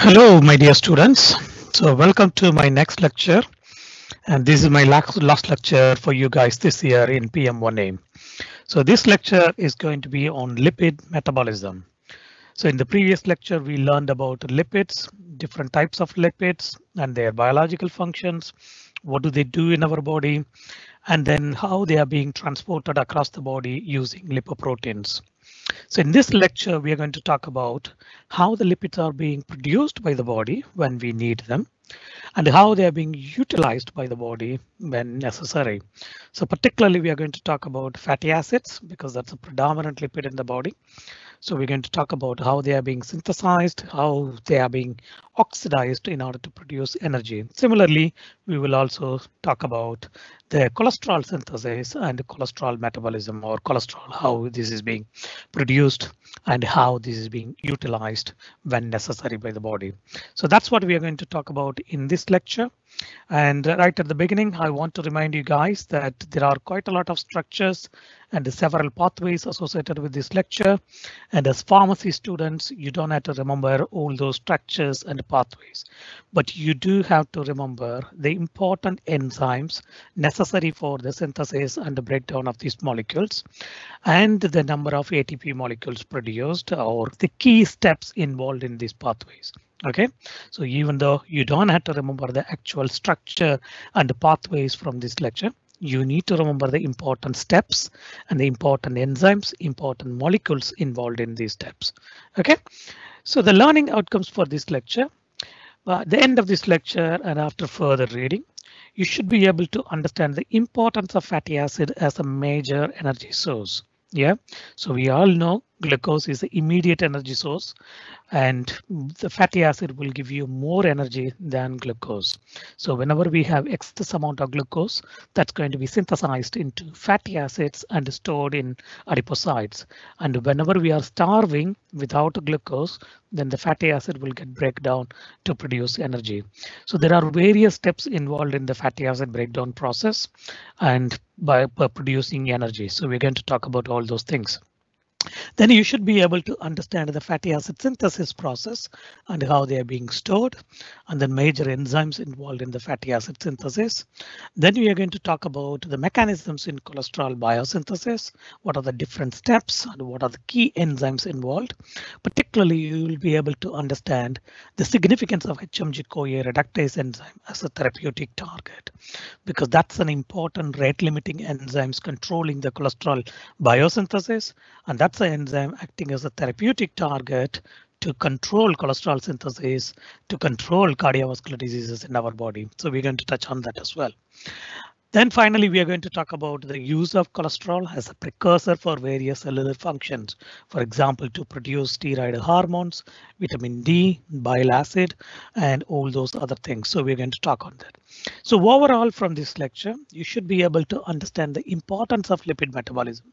Hello, my dear students. So welcome to my next lecture. And this is my last lecture for you guys this year in PM1A. So this lecture is going to be on lipid metabolism. So in the previous lecture, we learned about lipids, different types of lipids and their biological functions. What do they do in our body? And then how they are being transported across the body using lipoproteins. So in this lecture, we are going to talk about how the lipids are being produced by the body when we need them and how they are being utilized by the body when necessary. So particularly, we are going to talk about fatty acids because that's a predominant lipid in the body. So we're going to talk about how they are being synthesized, how they are being oxidized in order to produce energy. Similarly, we will also talk about the cholesterol synthesis and cholesterol metabolism, or cholesterol, how this is being produced and how this is being utilized when necessary by the body. So that's what we are going to talk about in this lecture. And right at the beginning, I want to remind you guys that there are quite a lot of structures and several pathways associated with this lecture. And as pharmacy students, you don't have to remember all those structures and pathways, but you do have to remember the important enzymes necessary for the synthesis and the breakdown of these molecules and the number of ATP molecules produced or the key steps involved in these pathways. OK, so even though you don't have to remember the actual structure and the pathways from this lecture, you need to remember the important steps and the important enzymes, important molecules involved in these steps. OK, so the learning outcomes for this lecture, at the end of this lecture and after further reading, you should be able to understand the importance of fatty acid as a major energy source. Yeah, so we all know glucose is the immediate energy source and the fatty acid will give you more energy than glucose. So whenever we have excess amount of glucose, that's going to be synthesized into fatty acids and stored in adipocytes. And whenever we are starving without glucose, then the fatty acid will get break down to produce energy. So there are various steps involved in the fatty acid breakdown process and by producing energy. So we're going to talk about all those things. Then you should be able to understand the fatty acid synthesis process and how they are being stored and the major enzymes involved in the fatty acid synthesis. Then we are going to talk about the mechanisms in cholesterol biosynthesis. What are the different steps and what are the key enzymes involved? Particularly, you will be able to understand the significance of HMG-CoA reductase enzyme as a therapeutic target, because that's an important rate limiting enzymes controlling the cholesterol biosynthesis, and that's an enzyme acting as a therapeutic target to control cholesterol synthesis, to control cardiovascular diseases in our body. So we're going to touch on that as well. Then finally, we are going to talk about the use of cholesterol as a precursor for various cellular functions. For example, to produce steroid hormones, vitamin D, bile acid, and all those other things. So we're going to talk on that. So overall, from this lecture, you should be able to understand the importance of lipid metabolism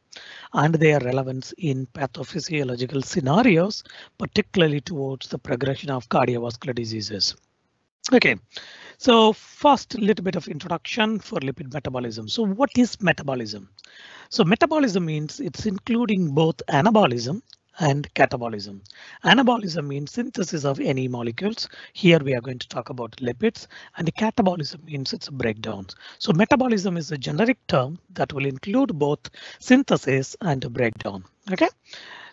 and their relevance in pathophysiological scenarios, particularly towards the progression of cardiovascular diseases. OK, so first, a little bit of introduction for lipid metabolism. So what is metabolism? So metabolism means it's including both anabolism and catabolism. Anabolism means synthesis of any molecules. Here we are going to talk about lipids, and catabolism means it's a breakdown. So metabolism is a generic term that will include both synthesis and breakdown. OK.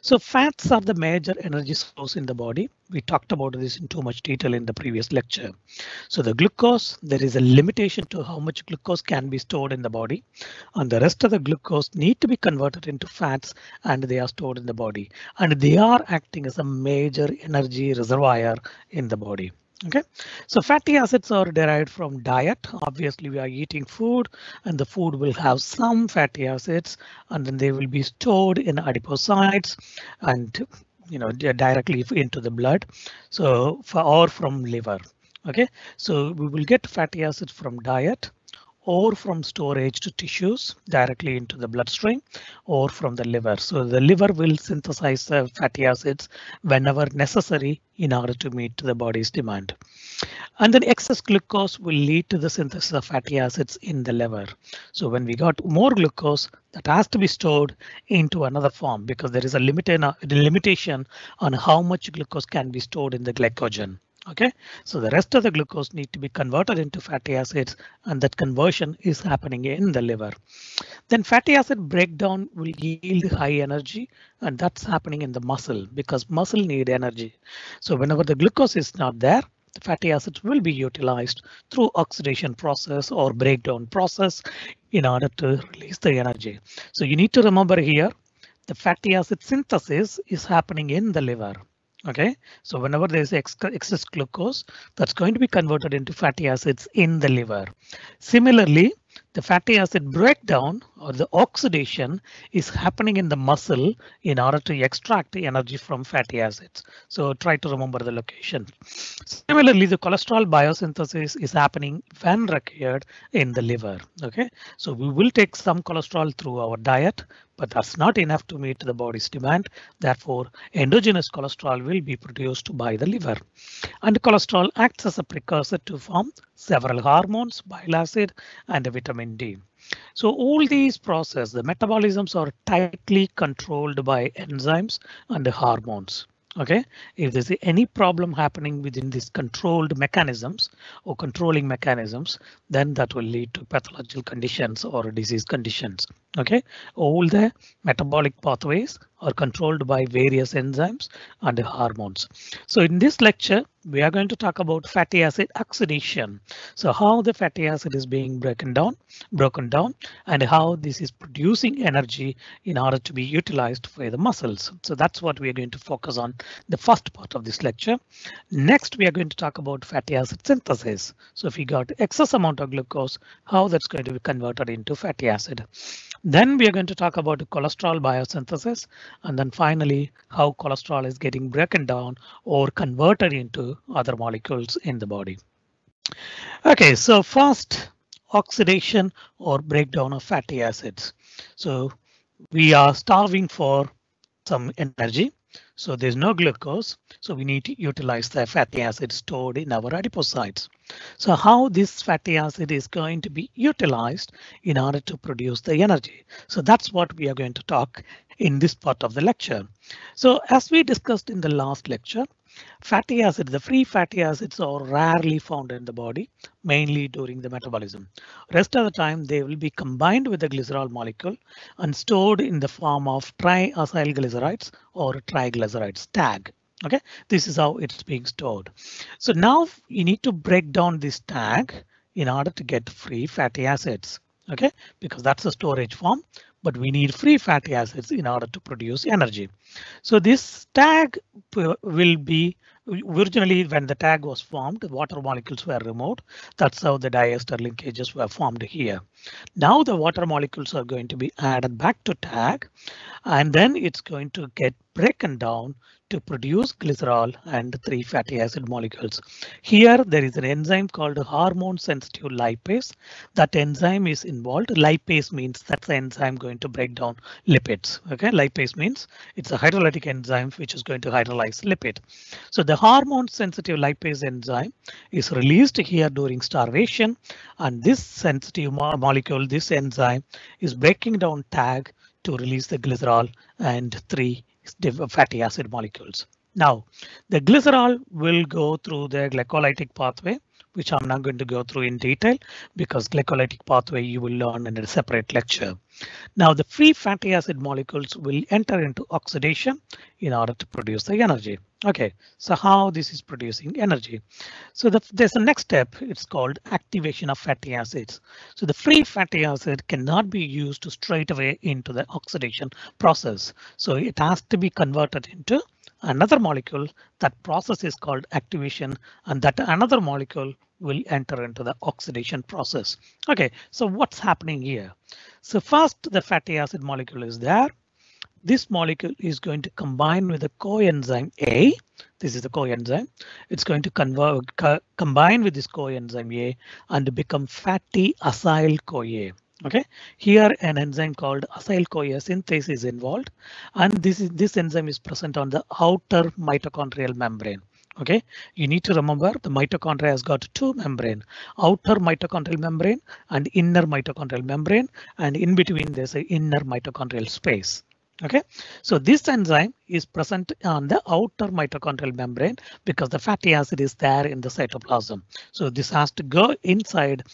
So fats are the major energy source in the body. We talked about this in too much detail in the previous lecture. So the glucose, there is a limitation to how much glucose can be stored in the body, and the rest of the glucose need to be converted into fats and they are stored in the body, and they are acting as a major energy reservoir in the body. OK, so fatty acids are derived from diet. Obviously, we are eating food and the food will have some fatty acids and then they will be stored in adipocytes and directly into the blood. So or from liver. OK, so we will get fatty acids from diet or from storage to tissues directly into the bloodstream or from the liver. So the liver will synthesize the fatty acids whenever necessary in order to meet the body's demand. And then excess glucose will lead to the synthesis of fatty acids in the liver. So when we got more glucose, that has to be stored into another form because there is a limitation on how much glucose can be stored in the glycogen. Okay, so the rest of the glucose need to be converted into fatty acids, and that conversion is happening in the liver. Then fatty acid breakdown will yield high energy, and that's happening in the muscle because muscle need energy. So whenever the glucose is not there, the fatty acids will be utilized through oxidation process or breakdown process in order to release the energy. So you need to remember here, the fatty acid synthesis is happening in the liver. Okay, so whenever there is excess glucose, that's going to be converted into fatty acids in the liver. Similarly, the fatty acid breakdown or the oxidation is happening in the muscle in order to extract the energy from fatty acids. So try to remember the location. Similarly, the cholesterol biosynthesis is happening when required in the liver. Okay, so we will take some cholesterol through our diet, but that's not enough to meet the body's demand. Therefore, endogenous cholesterol will be produced by the liver. And cholesterol acts as a precursor to form several hormones, bile acid, and vitamin D. So all these processes, the metabolisms are tightly controlled by enzymes and hormones. Okay, if there's any problem happening within these controlled mechanisms or controlling mechanisms, then that will lead to pathological conditions or disease conditions. Okay, all the metabolic pathways are controlled by various enzymes and hormones. So in this lecture, we are going to talk about fatty acid oxidation. So how the fatty acid is being broken down, and how this is producing energy in order to be utilized for the muscles. So that's what we are going to focus on the first part of this lecture. Next, we are going to talk about fatty acid synthesis. So if we got excess amount of glucose, how that's going to be converted into fatty acid. Then we are going to talk about cholesterol biosynthesis, and then finally how cholesterol is getting broken down or converted into other molecules in the body. Okay, so first, oxidation or breakdown of fatty acids. So we are starving for some energy. So there's no glucose. So we need to utilize the fatty acid stored in our adipocytes. So how this fatty acid is going to be utilized in order to produce the energy. So that's what we are going to talk in this part of the lecture. So as we discussed in the last lecture, fatty acids, the free fatty acids are rarely found in the body, mainly during the metabolism. Rest of the time, they will be combined with the glycerol molecule and stored in the form of triacylglycerides or triglycerides, TAG. Okay, this is how it's being stored. So now you need to break down this TAG in order to get free fatty acids. Okay, because that's a storage form, but we need free fatty acids in order to produce energy. So this tag will be originally when the tag was formed, water molecules were removed. That's how the diester linkages were formed here. Now the water molecules are going to be added back to tag, and then it's going to get broken down to produce glycerol and 3 fatty acid molecules. Here there is an enzyme called hormone sensitive lipase. That enzyme is involved. Lipase means that's the enzyme going to break down lipids. Okay, lipase means it's a hydrolytic enzyme which is going to hydrolyze lipid. So the hormone sensitive lipase enzyme is released here during starvation, and this sensitive molecule, this enzyme, is breaking down tag to release the glycerol and 3 fatty acid molecules. Now, the glycerol will go through the glycolytic pathway, which I'm not going to go through in detail because glycolytic pathway you will learn in a separate lecture. Now, the free fatty acid molecules will enter into oxidation in order to produce the energy. Okay, so how this is producing energy? So there's a next step. It's called activation of fatty acids. So the free fatty acid cannot be used straight away into the oxidation process. So it has to be converted into another molecule. That process is called activation, and that another molecule will enter into the oxidation process. Okay, so what's happening here? So first, the fatty acid molecule is there. This molecule is going to combine with the coenzyme A. This is the coenzyme. It's going to combine with this coenzyme A and become fatty acyl CoA. Okay, here an enzyme called acyl CoA synthase is involved, and this enzyme is present on the outer mitochondrial membrane. Okay, you need to remember the mitochondria has got 2 membrane, outer mitochondrial membrane and inner mitochondrial membrane, and in between there's an inner mitochondrial space. Okay, so this enzyme is present on the outer mitochondrial membrane because the fatty acid is there in the cytoplasm. So this has to go inside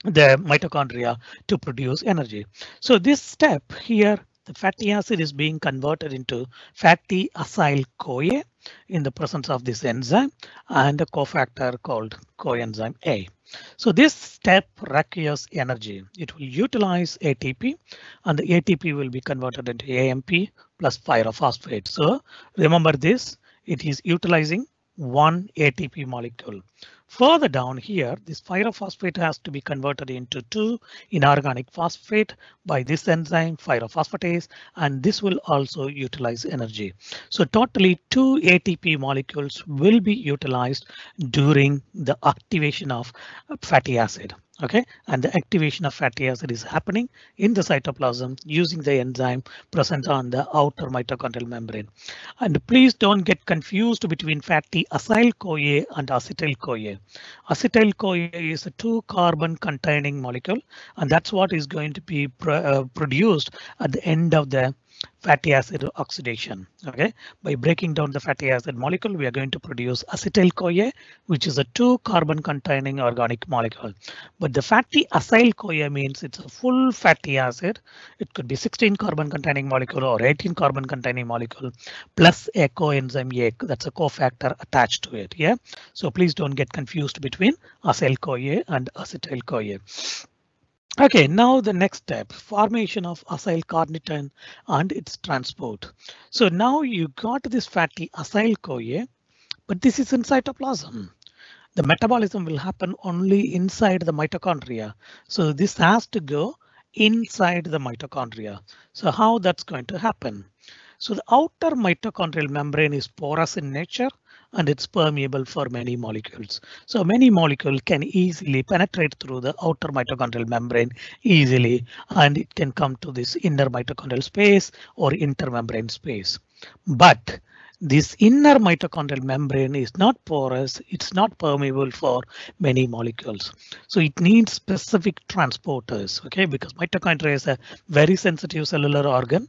the mitochondria to produce energy. So this step here, the fatty acid is being converted into fatty acyl CoA in the presence of this enzyme and a cofactor called coenzyme A. So this step requires energy. It will utilize ATP and the ATP will be converted into AMP plus pyrophosphate. So remember this, it is utilizing one ATP molecule. Further down here, this pyrophosphate has to be converted into 2 inorganic phosphate by this enzyme pyrophosphatase, and this will also utilize energy. So totally 2 ATP molecules will be utilized during the activation of fatty acid. Okay, and the activation of fatty acid is happening in the cytoplasm using the enzyme present on the outer mitochondrial membrane. And please don't get confused between fatty acyl CoA and acetyl CoA. Acetyl CoA is a 2-carbon containing molecule, and that's what is going to be produced at the end of the fatty acid oxidation. Okay, by breaking down the fatty acid molecule, we are going to produce acetyl CoA, which is a 2-carbon containing organic molecule. But the fatty acyl CoA means it's a full fatty acid. It could be 16 carbon containing molecule or 18 carbon containing molecule plus a coenzyme A, that's a cofactor attached to it. Yeah, so please don't get confused between acyl CoA and acetyl CoA. Okay, now the next step, formation of acyl carnitine and its transport. So now you got this fatty acyl CoA, but this is in cytoplasm. The metabolism will happen only inside the mitochondria. So this has to go inside the mitochondria. So how that's going to happen? So the outer mitochondrial membrane is porous in nature and it's permeable for many molecules. So many molecules can easily penetrate through the outer mitochondrial membrane easily, and it can come to this inner mitochondrial space or intermembrane space. But this inner mitochondrial membrane is not porous, it's not permeable for many molecules. So it needs specific transporters, okay, because mitochondria is a very sensitive cellular organ.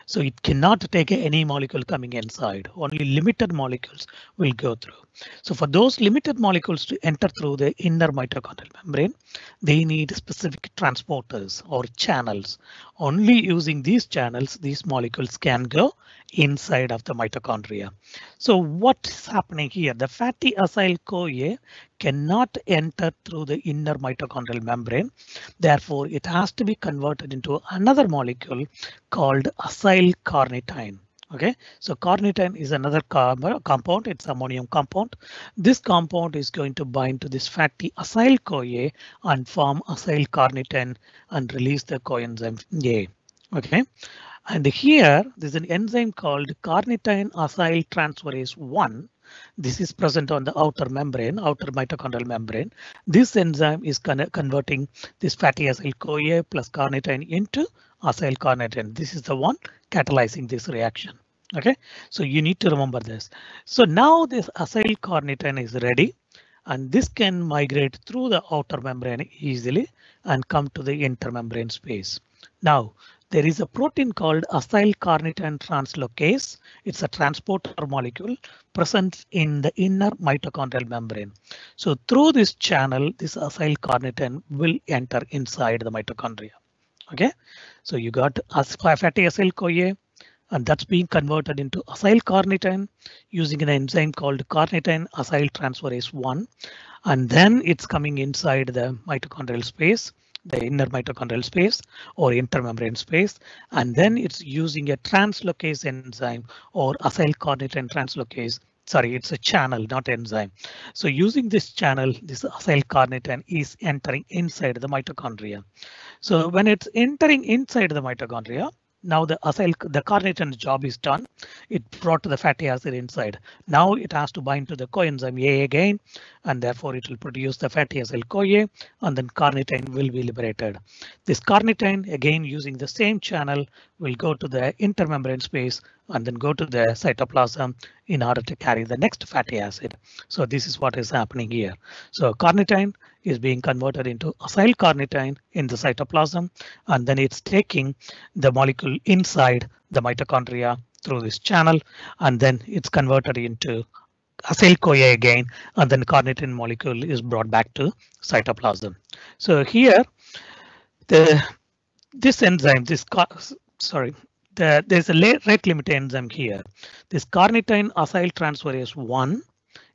So it cannot take any molecule coming inside, only limited molecules will go through. So for those limited molecules to enter through the inner mitochondrial membrane, they need specific transporters or channels. Only using these channels, these molecules can go inside of the mitochondria. So what's happening here? The fatty acyl CoA cannot enter through the inner mitochondrial membrane. Therefore, it has to be converted into another molecule called acyl carnitine. Okay, so carnitine is another compound. It's ammonium compound. This compound is going to bind to this fatty acyl CoA and form acyl carnitine and release the coenzyme A. Okay, and here there's an enzyme called carnitine acyl transferase 1. This is present on the outer membrane, outer mitochondrial membrane. This enzyme is converting this fatty acyl CoA plus carnitine into acyl carnitine. This is the one catalyzing this reaction. OK, so you need to remember this. So now this acyl carnitine is ready, and this can migrate through the outer membrane easily and come to the intermembrane space. Now, there is a protein called acyl carnitine translocase. It's a transporter molecule present in the inner mitochondrial membrane. So through this channel, this acyl carnitine will enter inside the mitochondria. OK, so you got fatty acyl CoA, and that's being converted into acyl carnitine using an enzyme called carnitine acyl transferase 1. And then it's coming inside the mitochondrial space, the inner mitochondrial space or intermembrane space, and then it's using a translocase enzyme or acyl carnitine translocase. Sorry, it's a channel, not enzyme. So using this channel, this acyl carnitine is entering inside the mitochondria. So when it's entering inside the mitochondria, now the carnitine job is done. It brought the fatty acid inside. Now it has to bind to the coenzyme A again, and therefore it will produce the fatty acid CoA, and then carnitine will be liberated. This carnitine, again using the same channel, will go to the intermembrane space and then go to the cytoplasm in order to carry the next fatty acid. So this is what is happening here. So carnitine is being converted into acylcarnitine in the cytoplasm, and then it's taking the molecule inside the mitochondria through this channel, and then it's converted into acyl-CoA again, and then carnitine molecule is brought back to cytoplasm. So here, this enzyme, there's a rate limiting enzyme here. This carnitine acyl transferase 1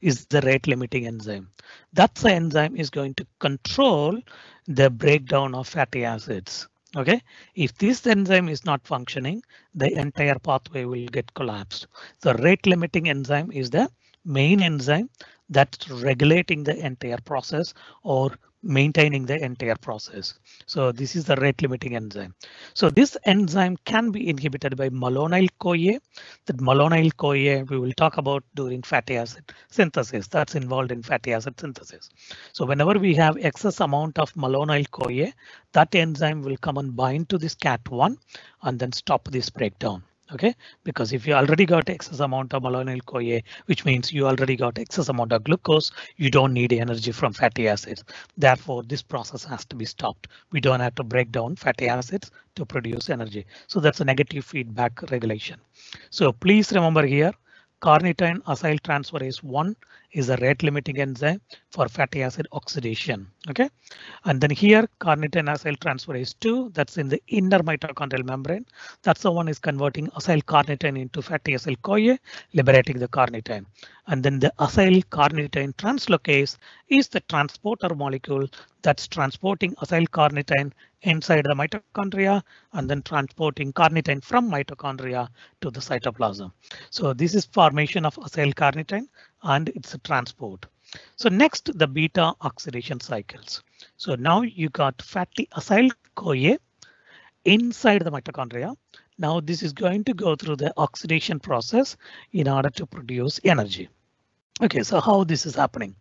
is the rate limiting enzyme. That's the enzyme is going to control the breakdown of fatty acids. Okay, if this enzyme is not functioning, the entire pathway will get collapsed. The rate limiting enzyme is the main enzyme that's regulating the entire process or maintaining the entire process. So this is the rate limiting enzyme. So this enzyme can be inhibited by malonyl CoA. That malonyl CoA we will talk about during fatty acid synthesis that's involved in fatty acid synthesis. So whenever we have excess amount of malonyl CoA, that enzyme will come and bind to this CAT1 and then stop this breakdown. Okay, because if you already got excess amount of malonyl CoA, which means you already got excess amount of glucose, you don't need energy from fatty acids. Therefore, this process has to be stopped. We don't have to break down fatty acids to produce energy. So that's a negative feedback regulation. So please remember here, carnitine acyl transferase 1 is a rate limiting enzyme for fatty acid oxidation. Okay, and then here carnitine acyl transferase 2, that's in the inner mitochondrial membrane. That's the one is converting acyl carnitine into fatty acyl CoA, liberating the carnitine. And then the acyl carnitine translocase is the transporter molecule that's transporting acyl carnitine inside the mitochondria and then transporting carnitine from mitochondria to the cytoplasm. So this is formation of acyl carnitine and it's a transport. So next, the beta oxidation cycles. So now you got fatty acyl CoA inside the mitochondria. Now this is going to go through the oxidation process in order to produce energy. Okay, so how this is happening?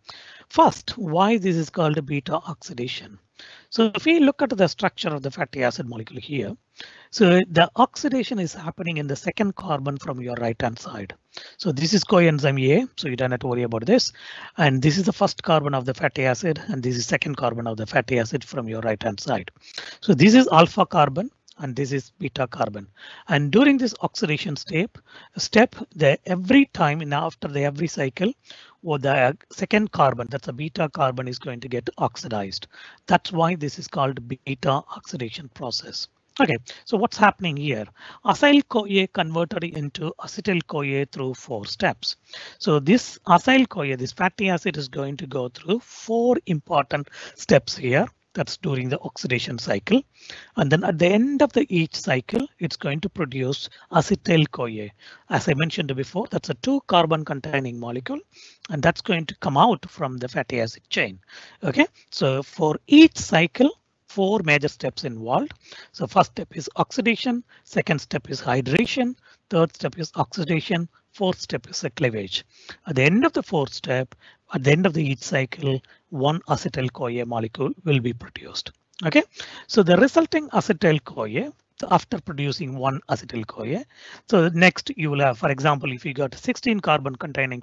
First, why this is called beta oxidation? So if we look at the structure of the fatty acid molecule here, so the oxidation is happening in the second carbon from your right hand side. So this is coenzyme A, so you don't have to worry about this. And this is the first carbon of the fatty acid, and this is second carbon of the fatty acid from your right hand side. So this is alpha carbon and this is beta carbon. And during this oxidation step, every time and after every cycle, or the second carbon, that's a beta carbon, is going to get oxidized. That's why this is called beta oxidation process. Okay, so what's happening here? Acyl CoA converted into acetyl CoA through 4 steps. So this acyl CoA, this fatty acid, is going to go through 4 important steps here. That's during the oxidation cycle. And then at the end of each cycle, it's going to produce acetyl CoA. As I mentioned before, that's a 2 carbon containing molecule, and that's going to come out from the fatty acid chain. OK, so for each cycle, 4 major steps involved. So first step is oxidation, second step is hydration, third step is oxidation, fourth step is a cleavage. At the end of the fourth step, at the end of each cycle, 1 acetyl CoA molecule will be produced. Okay, so the resulting acetyl CoA, after producing 1 acetyl CoA, so next you will have, for example, if you got 16 carbon containing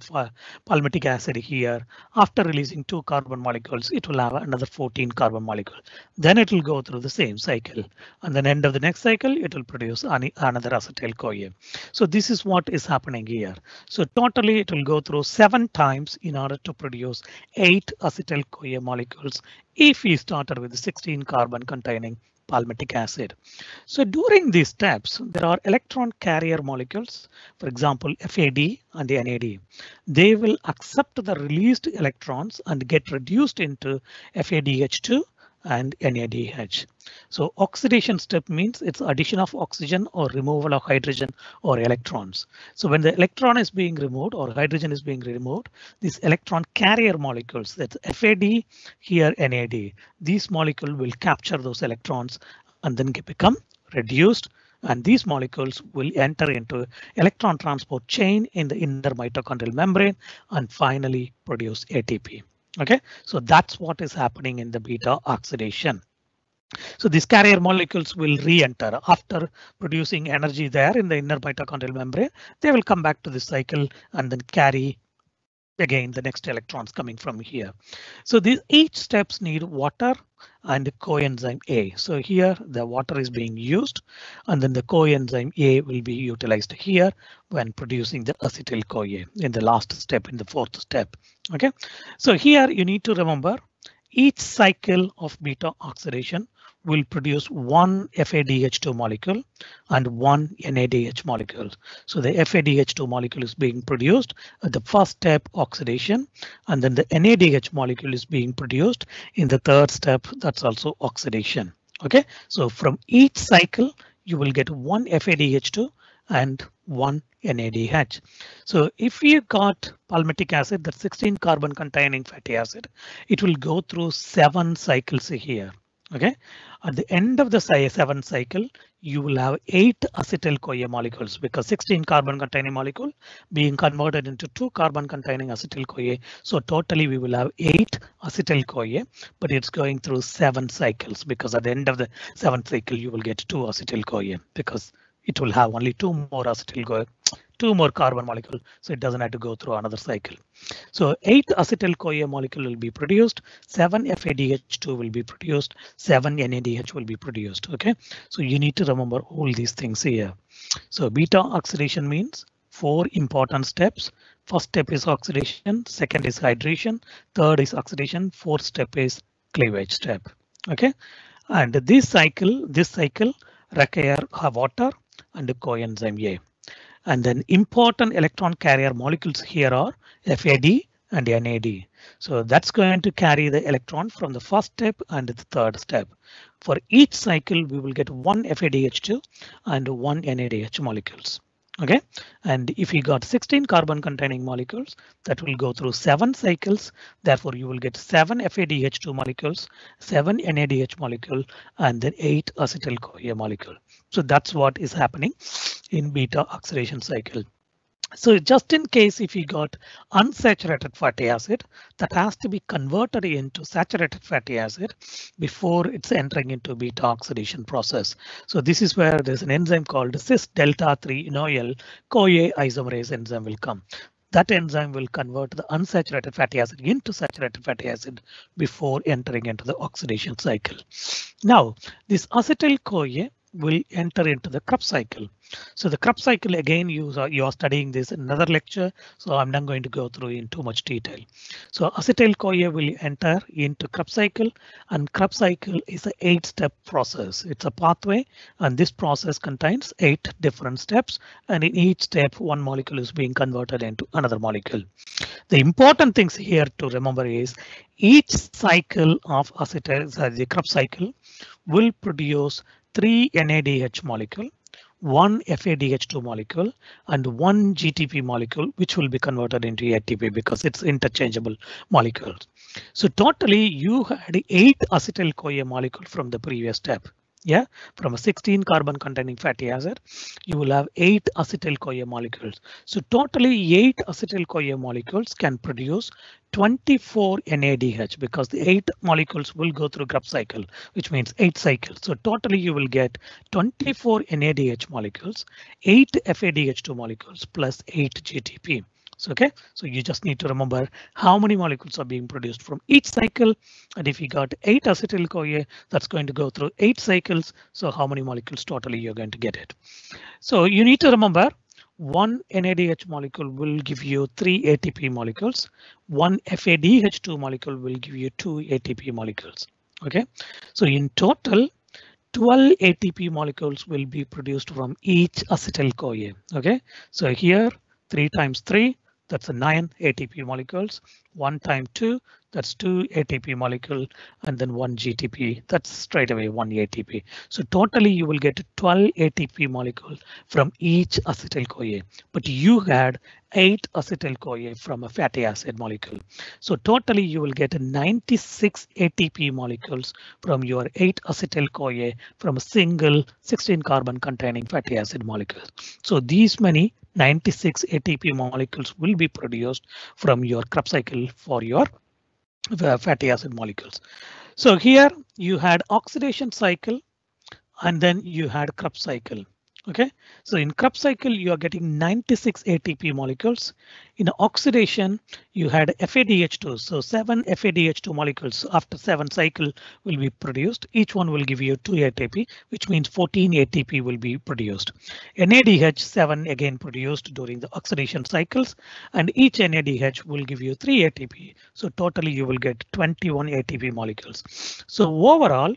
palmitic acid here, after releasing 2 carbon molecules, it will have another 14 carbon molecule. Then it will go through the same cycle, and then end of the next cycle, it will produce another acetyl CoA. So this is what is happening here. So totally it will go through 7 times in order to produce 8 acetyl CoA molecules if we started with 16 carbon containing palmitic acid. So during these steps, there are electron carrier molecules, for example, FAD and NAD. They will accept the released electrons and get reduced into FADH2 and NADH. So oxidation step means it's addition of oxygen or removal of hydrogen or electrons. So when the electron is being removed or hydrogen is being removed, these electron carrier molecules, that's FAD, here NAD, these molecules will capture those electrons and then become reduced, and these molecules will enter into electron transport chain in the inner mitochondrial membrane and finally produce ATP. Okay, so that's what is happening in the beta oxidation. So these carrier molecules will re-enter after producing energy there in the inner mitochondrial membrane. They will come back to the cycle and then carry again the next electrons coming from here. So these each steps need water and coenzyme A. So here the water is being used and then the coenzyme A will be utilized here when producing the acetyl CoA in the last step, in the fourth step. OK, so here you need to remember each cycle of beta oxidation will produce one FADH2 molecule and one NADH molecule. So the FADH2 molecule is being produced at the first step oxidation, and then the NADH molecule is being produced in the third step, that's also oxidation. OK, so from each cycle you will get one FADH2 and one NADH. So if you got palmitic acid, that's 16 carbon containing fatty acid, it will go through 7 cycles here. OK, at the end of the 7 cycle, you will have 8 acetyl CoA molecules because 16 carbon containing molecule being converted into 2 carbon containing acetyl CoA. So totally we will have 8 acetyl CoA, but it's going through 7 cycles because at the end of the 7th cycle you will get 2 acetyl CoA because it will have only 2 more acetyl CoA, 2 more carbon molecule, so it doesn't have to go through another cycle. So 8 acetyl CoA molecule will be produced, 7 FADH2 will be produced, 7 NADH will be produced. OK, so you need to remember all these things here. So beta oxidation means 4 important steps. First step is oxidation, second is hydration, third is oxidation, fourth step is cleavage step. OK, and this cycle require water and coenzyme A. And then important electron carrier molecules here are FAD and NAD. So that's going to carry the electron from the first step and the third step. For each cycle, we will get one FADH2 and one NADH molecules. OK, and if you got 16 carbon containing molecules, that will go through 7 cycles. Therefore, you will get 7 FADH2 molecules, 7 NADH molecule, and then 8 acetyl CoA molecule. So that's what is happening in beta oxidation cycle. So just in case if you got unsaturated fatty acid, that has to be converted into saturated fatty acid before it's entering into beta oxidation process. So this is where there's an enzyme called cis delta 3 enoyl CoA isomerase enzyme will come. That enzyme will convert the unsaturated fatty acid into saturated fatty acid before entering into the oxidation cycle. Now, this acetyl CoA will enter into the Krebs cycle. So the Krebs cycle, again, you are studying this in another lecture, so I'm not going to go through in too much detail. So acetyl CoA will enter into Krebs cycle, and Krebs cycle is an 8-step process. It's a pathway, and this process contains 8 different steps, and in each step one molecule is being converted into another molecule. The important things here to remember is each cycle of acetyl, the Krebs cycle, will produce 3 NADH molecule, 1 FADH2 molecule, and 1 GTP molecule, which will be converted into ATP because it's interchangeable molecules. So totally you had 8 acetyl CoA molecule from the previous step. Yeah, from a 16 carbon containing fatty acid, you will have 8 acetyl CoA molecules. So totally 8 acetyl CoA molecules can produce 24 NADH because the 8 molecules will go through Krebs cycle, which means 8 cycles. So totally you will get 24 NADH molecules, 8 FADH2 molecules plus 8 GTP. So, OK, so you just need to remember how many molecules are being produced from each cycle. And if you got 8 acetyl CoA, that's going to go through 8 cycles. So how many molecules totally you're going to get it. So you need to remember 1 NADH molecule will give you 3 ATP molecules. 1 FADH2 molecule will give you 2 ATP molecules. OK, so in total, 12 ATP molecules will be produced from each acetyl CoA. OK, so here 3 times 3. That's a 9 ATP molecules, 1 times 2, that's 2 ATP molecule, and then 1 GTP, that's straight away 1 ATP. So totally you will get 12 ATP molecules from each acetyl CoA, but you had 8 acetyl CoA from a fatty acid molecule. So totally you will get 96 ATP molecules from your 8 acetyl CoA from a single 16 carbon containing fatty acid molecule. So these many 96 ATP molecules will be produced from your Krebs cycle for your fatty acid molecules. So here you had oxidation cycle and then you had Krebs cycle. Okay, so in Krebs cycle, you are getting 96 ATP molecules. In oxidation, you had FADH2. So 7 FADH2 molecules after 7 cycle will be produced. Each one will give you 2 ATP, which means 14 ATP will be produced. NADH7 again produced during the oxidation cycles, and each NADH will give you 3 ATP. So totally you will get 21 ATP molecules. So overall,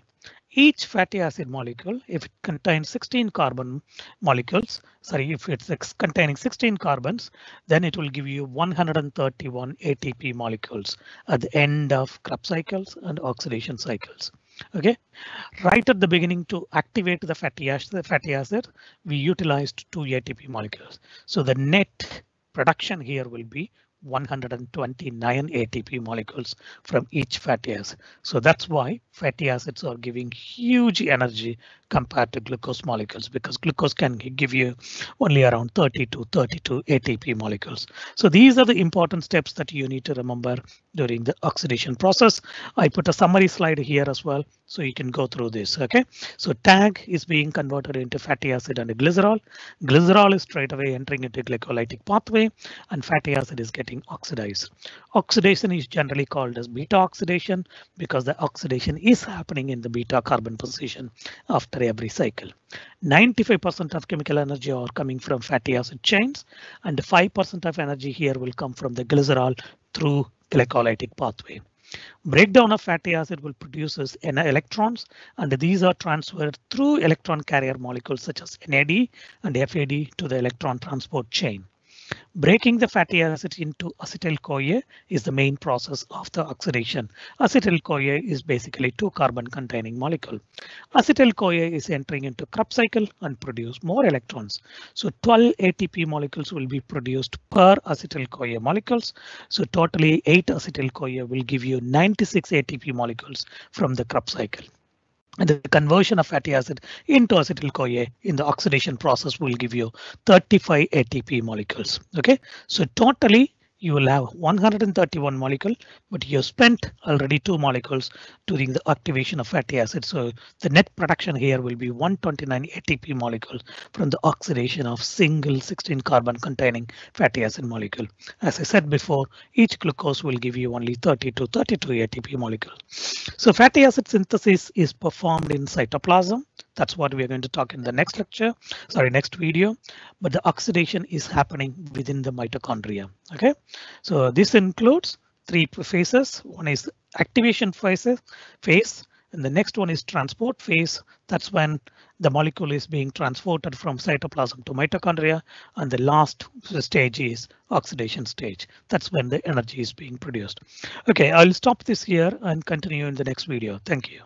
each fatty acid molecule, if it contains 16 carbon molecules, sorry, if it's containing 16 carbons, then it will give you 131 ATP molecules at the end of Krebs cycles and oxidation cycles. Okay, right at the beginning to activate the fatty acid, we utilized 2 ATP molecules. So the net production here will be 129 ATP molecules from each fatty acid. So that's why fatty acids are giving huge energy compared to glucose molecules, because glucose can give you only around 30 to 32 ATP molecules. So these are the important steps that you need to remember during the oxidation process. I put a summary slide here as well, so you can go through this. Okay, so tag is being converted into fatty acid and glycerol. Glycerol is straight away entering into glycolytic pathway, and fatty acid is getting oxidized. Oxidation is generally called as beta oxidation because the oxidation is happening in the beta carbon position after every cycle. 95% of chemical energy are coming from fatty acid chains, and 5% of energy here will come from the glycerol through glycolytic pathway. Breakdown of fatty acid will produce electrons, and these are transferred through electron carrier molecules such as NAD and FAD to the electron transport chain. Breaking the fatty acid into acetyl-CoA is the main process of the oxidation. Acetyl-CoA is basically 2 carbon containing molecule. Acetyl-CoA is entering into Krebs cycle and produce more electrons. So 12 ATP molecules will be produced per acetyl-CoA molecules. So totally 8 acetyl-CoA will give you 96 ATP molecules from the Krebs cycle. And the conversion of fatty acid into acetyl-CoA in the oxidation process will give you 35 ATP molecules. Okay, so totally you will have 131 molecule, but you spent already 2 molecules during the activation of fatty acid. So the net production here will be 129 ATP molecules from the oxidation of single 16 carbon containing fatty acid molecule. As I said before, each glucose will give you only 30 to 32 ATP molecules. So fatty acid synthesis is performed in cytoplasm. That's what we're going to talk in the next lecture, sorry, next video. But the oxidation is happening within the mitochondria. Okay, so this includes 3 phases. One is activation phase, and the next one is transport phase. That's when the molecule is being transported from cytoplasm to mitochondria, and the last stage is oxidation stage. That's when the energy is being produced. Okay, I'll stop this here and continue in the next video. Thank you.